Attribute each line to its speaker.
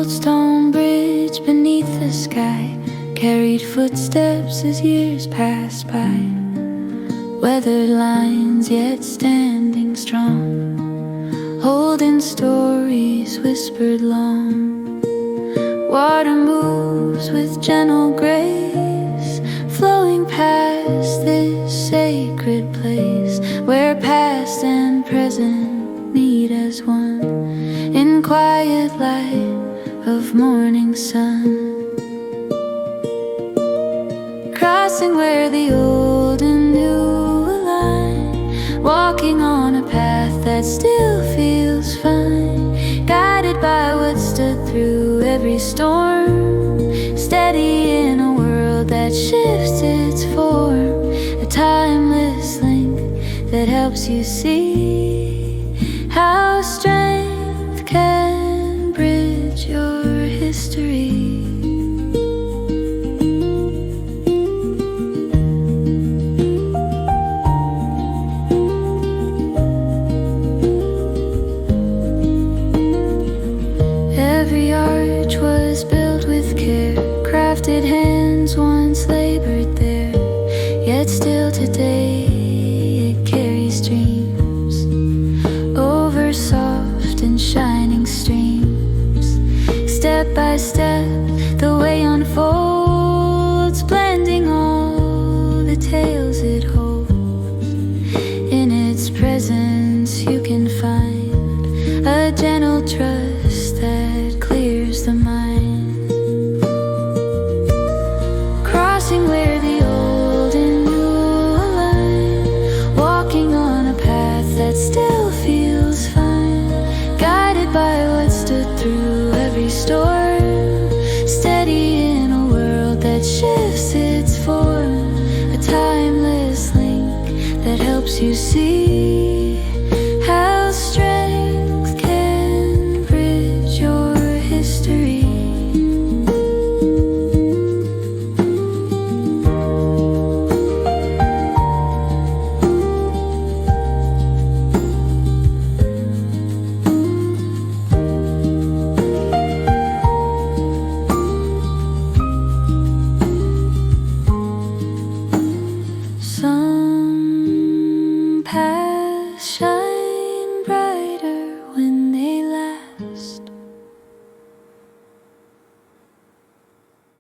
Speaker 1: old stone bridge beneath the sky carried footsteps as years passed by. Weathered lines yet standing strong, holding stories whispered long. Water moves with gentle grace, flowing past this sacred place, where past and present meet as one, in quiet light of morning sun. Crossing where the old and new align, walking on a path that still feels fine, guided by what stood through every storm, steady in a world that shifts its form, a timeless link that helps you see how strength can bridge your history. Every arch was built with care, crafted hands once labored there, yet still today it carries dreams over soft and shining streams. Step by step the way unfolds, blending all the tales it holds. In its presence you can find a gentle trust,